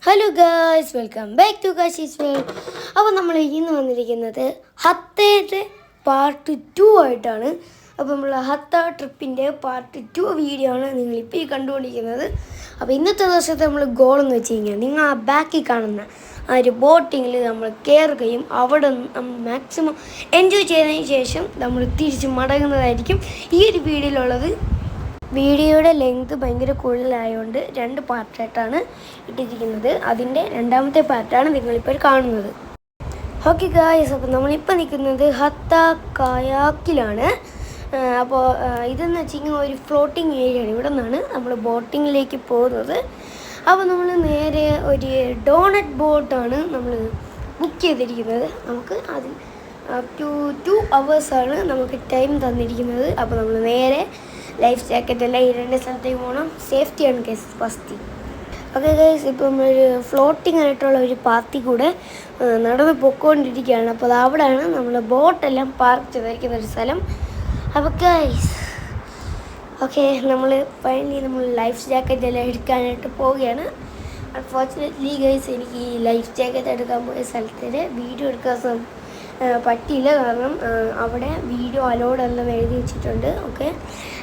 Hello guys, welcome back to Kashi's world. അപ്പോൾ നമ്മൾ ഇന്ന് വന്നിരിക്കുന്നത് ഹത്തയുടെ പാർട്ട് 2 ആയിട്ടാണ്. അപ്പോൾ നമ്മൾ ഹത്ത ട്രിപ്പിൻ്റെ പാർട്ട് 2 വീഡിയോ ആണ് നിങ്ങളിപ്പോൾ ഈ കണ്ടുകൊണ്ടിരിക്കുന്നത്. അപ്പോൾ ഇന്നത്തെ ദിവസത്തെ നമ്മൾ ഗോളെന്ന് വെച്ച് കഴിഞ്ഞാൽ നിങ്ങൾ ആ ബാക്കിൽ കാണുന്ന ആ ഒരു ബോട്ടിങ്ങിൽ നമ്മൾ കയറുകയും അവിടെ മാക്സിമം എൻജോയ് ചെയ്തതിന് ശേഷം നമ്മൾ തിരിച്ച് മടങ്ങുന്നതായിരിക്കും ഈ ഒരു വീഡിയോയിലുള്ളത്. വീഡിയോയുടെ ലെങ്ത് ഭയങ്കര കൂടുതലായതുകൊണ്ട് 2 പാർട്ടായിട്ടാണ് ഇട്ടിരിക്കുന്നത്. അതിൻ്റെ രണ്ടാമത്തെ പാർട്ടാണ് നിങ്ങളിപ്പോൾ കാണുന്നത്. ഓക്കെ ഗായ്സ്, അപ്പോൾ നമ്മളിപ്പോൾ നിൽക്കുന്നത് ഹത്ത കയാക്കിലാണ്. അപ്പോൾ ഇതെന്ന് വെച്ച് കഴിഞ്ഞാൽ ഒരു ഫ്ലോട്ടിങ് ഏരിയയാണ്. ഇവിടെ നിന്നാണ് നമ്മൾ ബോട്ടിങ്ങിലേക്ക് പോകുന്നത്. അപ്പോൾ നമ്മൾ നേരെ ഒരു ഡോണറ്റ് ബോട്ടാണ് നമ്മൾ ബുക്ക് ചെയ്തിരിക്കുന്നത്. നമുക്ക് അതിൽ അപ് ടു 2 hours നമുക്ക് ടൈം തന്നിരിക്കുന്നത്. അപ്പോൾ നമ്മൾ നേരെ ലൈഫ് ജാക്കറ്റ് എല്ലാം ഇടേണ്ട സ്ഥലത്തേക്ക് പോകണം. സേഫ്റ്റിയാണ് കേസ് ഫസ്റ്റ്. ഓക്കെ ഗൈസ്, ഇപ്പം നമ്മളൊരു ഫ്ലോട്ടിംഗ് ആയിട്ടുള്ള ഒരു പാത്തി കൂടെ നടന്ന് പൊയ്ക്കൊണ്ടിരിക്കുകയാണ്. അപ്പോൾ അവിടെയാണ് നമ്മൾ ബോട്ടെല്ലാം പാർക്ക് ചെയ്തിരിക്കുന്ന ഒരു സ്ഥലം. അപ്പോൾ ഗൈസ് ഓക്കെ, നമ്മൾ ഫൈനലി നമ്മൾ ലൈഫ് ജാക്കറ്റ് എല്ലാം എടുക്കാനായിട്ട് പോവുകയാണ്. അൺഫോർച്ചുനേറ്റ്ലി ഗൈസ്, എനിക്ക് ഈ ലൈഫ് ജാക്കറ്റ് എടുക്കാൻ പോയ സ്ഥലത്തിൽ വീഡിയോ എടുക്കാൻ പറ്റിയില്ല. കാരണം അവിടെ വീഡിയോ അലോഡെല്ലാം എഴുതി വെച്ചിട്ടുണ്ട്. ഓക്കെ,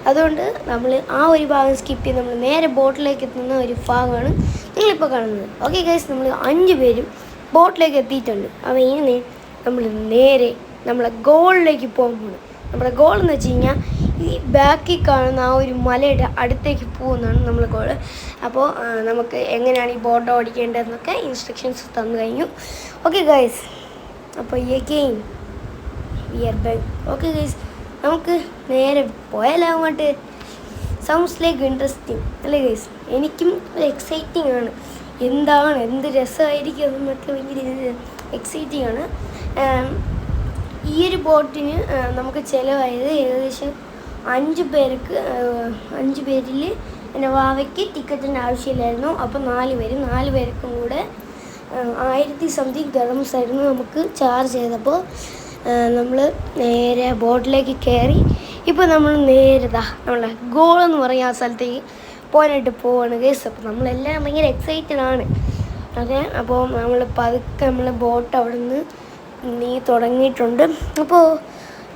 അതുകൊണ്ട് നമ്മൾ ആ ഒരു ഭാഗം സ്കിപ്പ് ചെയ്ത് നമ്മൾ നേരെ ബോട്ടിലേക്ക് എത്തുന്ന ഒരു ഭാഗമാണ് നിങ്ങളിപ്പോൾ കാണുന്നത്. ഓക്കെ ഗൈസ്, നമ്മൾ 5 പേരും ബോട്ടിലേക്ക് എത്തിയിട്ടുണ്ട്. അപ്പോൾ ഇനി നമ്മൾ നേരെ നമ്മളെ ഗോളിലേക്ക് പോകാൻ പോകണം. നമ്മുടെ ഗോൾ എന്ന് വെച്ച് കഴിഞ്ഞാൽ ഈ ബാക്കിൽ കാണുന്ന ആ ഒരു മലയുടെ അടുത്തേക്ക് പോകുന്നതാണ് നമ്മളെ ഗോൾ. അപ്പോൾ നമുക്ക് എങ്ങനെയാണ് ഈ ബോട്ട് ഓടിക്കേണ്ടതെന്നൊക്കെ ഇൻസ്ട്രക്ഷൻസ് തന്നു കഴിഞ്ഞു. ഓക്കെ ഗൈസ്, അപ്പോൾ ഈ game we're back. Okay guys, നമുക്ക് നേരെ പോയാലോ അങ്ങോട്ട്. സൗണ്ട്സ് ലൈക്ക് ഇൻട്രസ്റ്റിംഗ് അല്ലേ ഗൈസ്? എനിക്കും ഒരു എക്സൈറ്റിംഗ് ആണ്. എന്ത് രസമായിരിക്കും എന്നൊക്കെ ഭയങ്കര എക്സൈറ്റിംഗ് ആണ്. ഈ ഒരു ബോട്ടിന് നമുക്ക് ചിലവായത് ഏകദേശം 5 പേരിൽ എൻ്റെ വാവയ്ക്ക് ടിക്കറ്റിൻ്റെ ആവശ്യമില്ലായിരുന്നു. അപ്പോൾ 4 പേർക്കും കൂടെ 1000 സംതിങ് dirhams ആയിരുന്നു നമുക്ക് ചാർജ് ചെയ്തപ്പോൾ. നമ്മൾ നേരെ ബോട്ടിലേക്ക് കയറി ഇപ്പോൾ നമ്മൾ നേരെ നമ്മളെ ഗോൾ എന്ന് പറയുന്ന ആ സ്ഥലത്തേക്ക് പോകാനായിട്ട് പോവാണ് ഗൈസ്. അപ്പോൾ നമ്മളെല്ലാം ഭയങ്കര എക്സൈറ്റഡ് ആണ്. ഓക്കെ, അപ്പോൾ നമ്മൾ പതുക്കെ നമ്മൾ ബോട്ട് അവിടെ നിന്ന് തുടങ്ങിയിട്ടുണ്ട്. അപ്പോൾ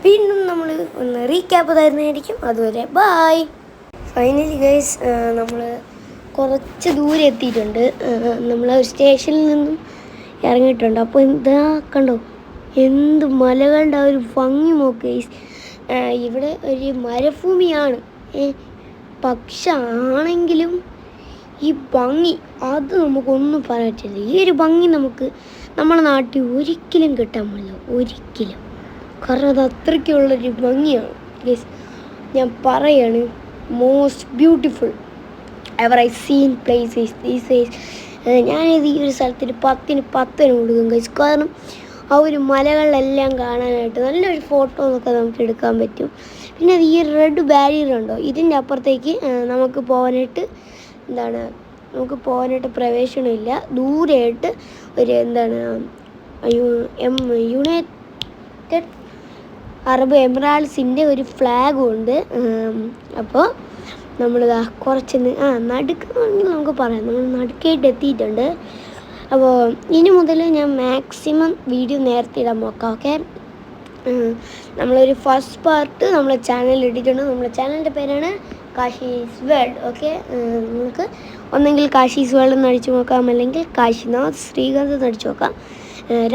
വീണ്ടും നമ്മൾ ഒന്ന് റീക്യാപ്പ് തരുന്നതായിരിക്കും. അതുവരെ ബായ്. ഫൈനലി ഗൈസ്, നമ്മൾ കുറച്ച് ദൂരെ എത്തിയിട്ടുണ്ട്. നമ്മൾ സ്റ്റേഷനിൽ നിന്നും ഇറങ്ങിയിട്ടുണ്ട്. അപ്പോൾ എന്താ കണ്ടോ, എന്ത് മലകളുടെ ആ ഒരു ഭംഗി നോക്ക് ഗൈസ്. ഇവിടെ ഒരു മരുഭൂമിയാണ്, പക്ഷെ ആണെങ്കിലും ഈ ഭംഗി അത് നമുക്കൊന്നും പറയാൻ പറ്റില്ല. ഈ ഒരു ഭംഗി നമുക്ക് നമ്മുടെ നാട്ടിൽ ഒരിക്കലും കിട്ടാൻ പറ്റില്ല, ഒരിക്കലും. കാരണം അത് അത്രയ്ക്കുള്ളൊരു ഭംഗിയാണ് ഗൈസ്. ഞാൻ പറയാണ്, most beautiful ever I seen places these days. ഞാനിത് ഈ ഒരു സ്ഥലത്തിന് 10ന് 10 കൊടുക്കും ഗൈസ്. കാരണം ആ ഒരു മലകളെല്ലാം കാണാനായിട്ട് നല്ലൊരു ഫോട്ടോ എന്നൊക്കെ നമുക്ക് എടുക്കാൻ പറ്റും. പിന്നെ അത് ഈ റെഡ് ബാരിയർ ഉണ്ടോ, ഇതിൻ്റെ അപ്പുറത്തേക്ക് നമുക്ക് പോകാനായിട്ട് പ്രവേശനമില്ല. ദൂരെയായിട്ട് ഒരു യുണൈറ്റഡ് അറബ് എമിറേറ്റ്സിൻ്റെ ഒരു ഫ്ലാഗും ഉണ്ട്. അപ്പോൾ നമ്മളിതാ കുറച്ച് നടുക്കുന്നുണ്ടെങ്കിൽ നമുക്ക് പറയാം, നമ്മൾ നടുക്കായിട്ട് എത്തിയിട്ടുണ്ട്. അപ്പോൾ ഇനി മുതൽ ഞാൻ മാക്സിമം വീഡിയോ നേരത്തെ ഇടാൻ നോക്കാം. ഓക്കെ, നമ്മളൊരു ഫസ്റ്റ് പാർട്ട് നമ്മളെ ചാനലിൽ ഇട്ടിട്ടുണ്ട്. നമ്മളെ ചാനലിൻ്റെ പേരാണ് കാശീസ് വേൾഡ്. ഓക്കെ, നിങ്ങൾക്ക് ഒന്നെങ്കിൽ കാശീസ് വേൾഡ് എന്ന് അടിച്ചു നോക്കാം, അല്ലെങ്കിൽ കാശിനാഥ് ശ്രീകാന്ത് എന്ന് അടിച്ചു നോക്കാം.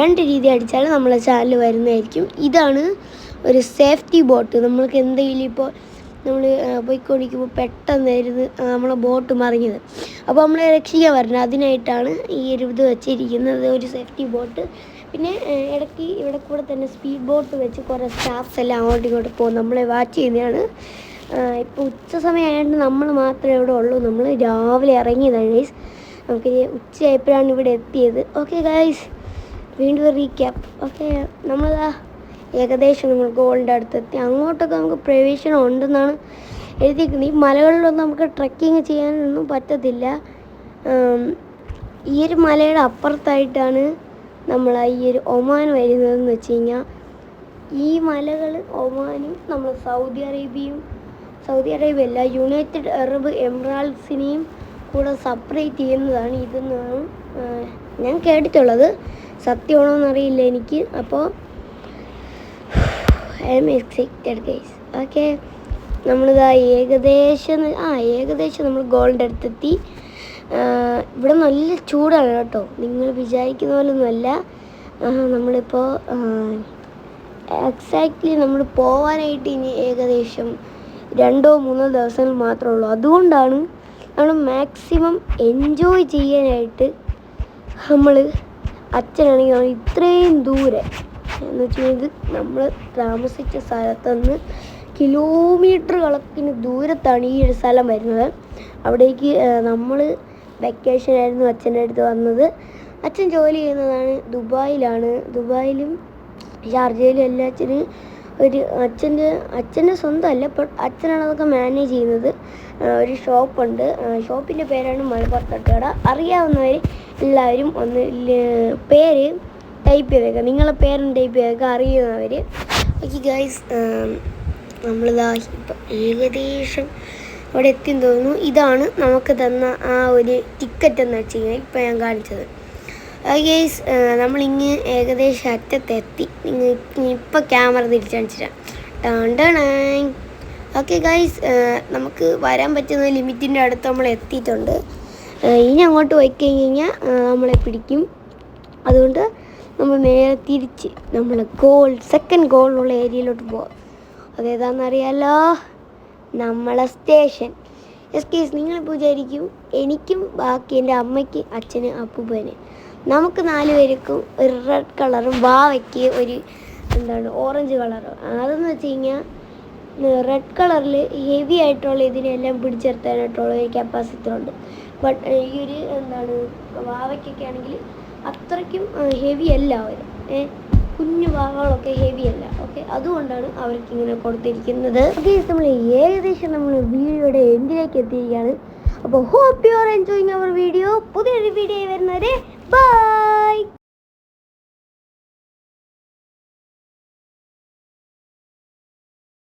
2 രീതി അടിച്ചാൽ നമ്മളെ ചാനൽ വരുന്നതായിരിക്കും. ഇതാണ് ഒരു സേഫ്റ്റി ബോട്ട്. നമ്മൾക്ക് എന്തെങ്കിലും ഇപ്പോൾ നമ്മൾ പോയിക്കൊണ്ടിരിക്കുമ്പോൾ പെട്ടെന്നായിരുന്നു നമ്മളെ ബോട്ട് മറിഞ്ഞത്. അപ്പോൾ നമ്മളെ രക്ഷിക്കാൻ വരണം, അതിനായിട്ടാണ് ഈ ഒരു ഇത് വെച്ചിരിക്കുന്നത്, ഒരു സേഫ്റ്റി ബോട്ട്. പിന്നെ ഇടയ്ക്ക് ഇവിടെ കൂടെ തന്നെ സ്പീഡ് ബോട്ട് വെച്ച് കുറേ സ്റ്റാഫ്സ് എല്ലാം അങ്ങോട്ടും ഇങ്ങോട്ട് പോകും, നമ്മളെ വാച്ച് ചെയ്യുന്നതാണ്. ഇപ്പോൾ ഉച്ച സമയമായതുകൊണ്ട് നമ്മൾ മാത്രമേ ഇവിടെ ഉള്ളൂ. നമ്മൾ രാവിലെ ഇറങ്ങിയതാണ് ഗൈസ്. നമുക്ക് ഉച്ചയായപ്പോഴാണ് ഇവിടെ എത്തിയത്. ഓക്കെ ഗൈസ്, വീണ്ടും റീക്യാപ്പ്. ഓക്കെ, നമ്മളതാ ഏകദേശം നമ്മൾ ഗോളിൻ്റെ അടുത്തെത്തി. അങ്ങോട്ടൊക്കെ നമുക്ക് പ്രവേശനം ഉണ്ടെന്നാണ് എഴുതിയിരിക്കുന്നത്. ഈ മലകളിലൊന്നും നമുക്ക് ട്രെക്കിങ് ചെയ്യാനൊന്നും പറ്റത്തില്ല. ഈ ഒരു മലയുടെ അപ്പുറത്തായിട്ടാണ് നമ്മൾ ഈ ഒരു ഒമാൻ വരുന്നതെന്ന് വെച്ച് കഴിഞ്ഞാൽ, ഈ മലകൾ ഒമാനും നമ്മൾ സൗദി അറേബ്യയല്ല, യുണൈറ്റഡ് അറബ് എമിറേറ്റ്സിനെയും കൂടെ സെപ്പറേറ്റ് ചെയ്യുന്നതാണ് ഇതെന്നാണ് ഞാൻ കേട്ടിട്ടുള്ളത്. സത്യമാണോ എന്നറിയില്ല എനിക്ക്. അപ്പോൾ I M excited guys. Okay, നമ്മളിതാ ഏകദേശം നമ്മൾ ഗോളിൻ്റെ അടുത്തെത്തി. ഇവിടെ നല്ല ചൂടാണ് കേട്ടോ, നിങ്ങൾ വിചാരിക്കുന്ന പോലൊന്നുമല്ല. നമ്മളിപ്പോൾ എക്സാക്ട്ലി നമ്മൾ പോകാനായിട്ട് ഇനി ഏകദേശം 2-3 ദിവസങ്ങൾ മാത്രമേ ഉള്ളൂ. അതുകൊണ്ടാണ് നമ്മൾ മാക്സിമം എൻജോയ് ചെയ്യാനായിട്ട് അച്ഛനാണെങ്കിൽ നമ്മൾ ഇത്രയും ദൂരെ എന്ന് വെച്ചാൽ ഇത് നമ്മൾ താമസിച്ച സ്ഥലത്തുനിന്ന് കിലോമീറ്റർ കണക്കിന് ദൂരത്താണ് ഈ ഒരു സ്ഥലം വരുന്നത്. അവിടേക്ക് നമ്മൾ വെക്കേഷനായിരുന്നു അച്ഛൻ്റെ അടുത്ത് വന്നത്. അച്ഛൻ ജോലി ചെയ്യുന്നതാണ് ദുബായിലും ഷാർജയിലും എല്ലാം. അച്ഛൻ്റെ സ്വന്തമല്ല, ബട്ട് അച്ഛനാണ് അതൊക്കെ മാനേജ് ചെയ്യുന്നത്. ഒരു ഷോപ്പുണ്ട്, ഷോപ്പിൻ്റെ പേരാണ് മലബാർ തട്ടുകട. അറിയാവുന്നവർ എല്ലാവരും ഒന്ന് പേര് ടൈപ്പ് ചെയ്തേക്കാം, നിങ്ങളെ പേരും ടൈപ്പ് ചെയ്തേക്കാം അറിയുന്നവർ. ഓക്കെ ഗൈസ്, നമ്മളിതാ ഇപ്പം ഏകദേശം അവിടെ എത്തിയെന്ന് തോന്നുന്നു. ഇതാണ് നമുക്ക് തന്ന ആ ഒരു ടിക്കറ്റ് എന്ന് വെച്ച് കഴിഞ്ഞാൽ ഇപ്പം ഞാൻ കാണിച്ചത്. ഗൈസ്, നമ്മളിങ്ങ് ഏകദേശം അറ്റത്തെത്തി. ഇപ്പം ക്യാമറ തിരിച്ചടിച്ചിട്ടാണ്. ഓക്കെ ഗൈസ്, നമുക്ക് വരാൻ പറ്റുന്ന ലിമിറ്റിൻ്റെ അടുത്ത് നമ്മൾ എത്തിയിട്ടുണ്ട്. ഇനി അങ്ങോട്ട് പോയി കഴിഞ്ഞാൽ നമ്മളെ പിടിക്കും. അതുകൊണ്ട് നമ്മൾ നേരെ തിരിച്ച് സെക്കൻഡ് ഗോളിലുള്ള ഏരിയയിലോട്ട് പോകാം. അതേതാണെന്നറിയാലോ, നമ്മളെ സ്റ്റേഷൻ. ഗൈസ്, നിങ്ങളിപ്പോൾ വിചാരിക്കും എനിക്കും ബാക്കി എൻ്റെ അമ്മയ്ക്ക് അച്ഛന് അപ്പൂപ്പന് നമുക്ക് 4 പേർക്കും ഒരു റെഡ് കളറും വാവയ്ക്ക് ഒരു ഓറഞ്ച് കളറും. അതെന്ന് വെച്ച് കഴിഞ്ഞാൽ റെഡ് കളറിൽ ഹെവി ആയിട്ടുള്ള ഇതിനെല്ലാം പിടിച്ചെടുത്താനായിട്ടുള്ള ഒരു കപ്പാസിറ്റി ഉണ്ട്. ബട്ട് ഈ ഒരു വാവയ്ക്കൊക്കെ ആണെങ്കിൽ അത്രയ്ക്കും ഹെവി അല്ല. അവർ കുഞ്ഞു വാവകളൊക്കെ ഹെവി അല്ല. ഓക്കെ, അതുകൊണ്ടാണ് അവർക്ക് ഇങ്ങനെ കൊടുത്തിരിക്കുന്നത്. ഓക്കെ, ഏകദേശം നമ്മൾ വീഡിയോയുടെ എൻഡിലേക്ക് എത്തിയിരിക്കുകയാണ്. അപ്പോൾ hope you are enjoying our video. പുതിയൊരു വീഡിയോ വരുന്നവരെ ബൈ.